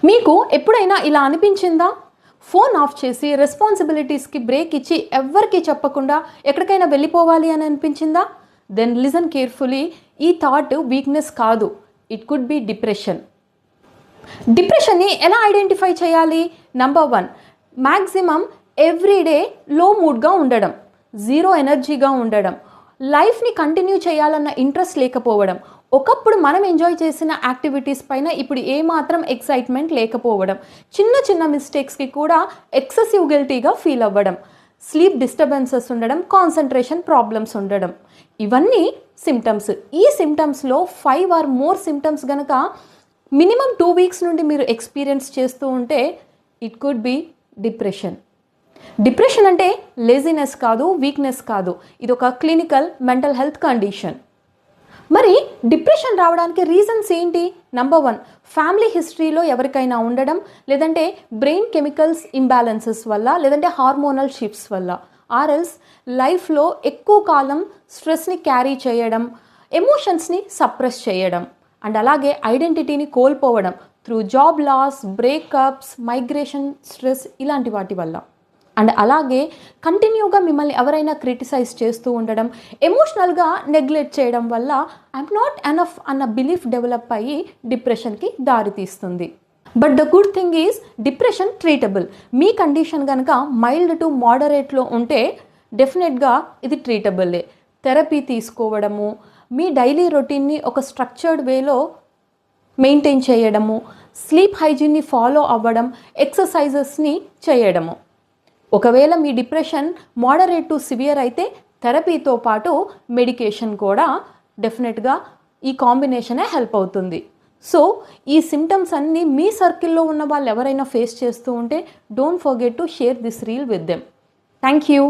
మీకు ఎప్పుడైనా ఇలా అనిపించిందా? ఫోన్ ఆఫ్ చేసి రెస్పాన్సిబిలిటీస్‌కి బ్రేక్ ఇచ్చి ఎవ్వరికీ చెప్పకుండా ఎక్కడికైనా వెళ్ళిపోవాలి అని అనిపించిందా? Then listen carefully. ఈ థాట్ వీక్‌నెస్ కాదు. It could be depression. డిప్రెషన్‌ని ఎలా ఐడెంటిఫై చేయాలి? నంబర్ 1, మాక్సిమం ఎవ్రీడే లో మూడ్‌గా ఉండడం, జీరో ఎనర్జీగా ఉండడం, లైఫ్‌ని కంటిన్యూ చేయాలన్న ఇంట్రెస్ట్ లేకపోవడం, ఒకప్పుడు మనం ఎంజాయ్ చేసిన యాక్టివిటీస్ పైన ఇప్పుడు ఏమాత్రం ఎక్సైట్మెంట్ లేకపోవడం, చిన్న చిన్న మిస్టేక్స్కి కూడా ఎక్సెసివ్ గిల్టీగా ఫీల్ అవ్వడం, స్లీప్ డిస్టర్బెన్సెస్ ఉండడం, కాన్సన్ట్రేషన్ ప్రాబ్లమ్స్ ఉండడం, ఇవన్నీ సిమ్టమ్స్. ఈ సిమ్టమ్స్లో 5 ఆర్ మోర్ సిమ్టమ్స్ గనక మినిమం 2 వీక్స్ నుండి మీరు ఎక్స్పీరియన్స్ చేస్తూ ఉంటే it could be depression. Depression అంటే లేజినెస్ కాదు, వీక్నెస్ కాదు. ఇది ఒక క్లినికల్ మెంటల్ హెల్త్ కండిషన్. మరి డిప్రెషన్ రావడానికి రీజన్స్ ఏంటి? నంబర్ 1, ఫ్యామిలీ హిస్టరీలో ఎవరికైనా ఉండడం, లేదంటే బ్రెయిన్ కెమికల్స్ ఇంబ్యాలెన్సెస్ వల్ల, లేదంటే హార్మోనల్ షిఫ్ట్స్ వల్ల, ఆర్ఎల్స్ లైఫ్లో ఎక్కువ కాలం స్ట్రెస్ని క్యారీ చేయడం, ఎమోషన్స్ని సప్రెస్ చేయడం, అండ్ అలాగే ఐడెంటిటీని కోల్పోవడం through job loss, breakups, migration, stress, ఇలాంటి వాటి వల్ల. అండ్ అలాగే కంటిన్యూగా మిమ్మల్ని ఎవరైనా క్రిటిసైజ్ చేస్తూ ఉండడం, ఎమోషనల్గా నెగ్లెక్ట్ చేయడం వల్ల ఐఎమ్ నాట్ ఎనఫ్ అన్న బిలీఫ్ డెవలప్ అయ్యి డిప్రెషన్కి దారితీస్తుంది. But the good thing is depression treatable. Me condition కనుక మైల్డ్ టు మోడరేట్లో ఉంటే డెఫినెట్గా ఇది ట్రీటబుల్లే. థెరపీ తీసుకోవడము, మీ డైలీ రొటీన్ని ఒక స్ట్రక్చర్డ్ వేలో మెయింటైన్ చేయడము, స్లీప్ హైజీన్ని ఫాలో అవ్వడం, ఎక్సర్సైజెస్ని చేయడము. ఒకవేళ మీ డిప్రెషన్ మోడరేట్ టు సివియర్ అయితే థెరపీతో పాటు మెడికేషన్ కూడా డెఫినెట్గా ఈ కాంబినేషనే హెల్ప్ అవుతుంది. సో ఈ సిమ్టమ్స్ అన్నీ మీ సర్కిల్లో ఉన్న వాళ్ళు ఎవరైనా ఫేస్ చేస్తూ ఉంటే don't forget to share this reel with them. Thank you.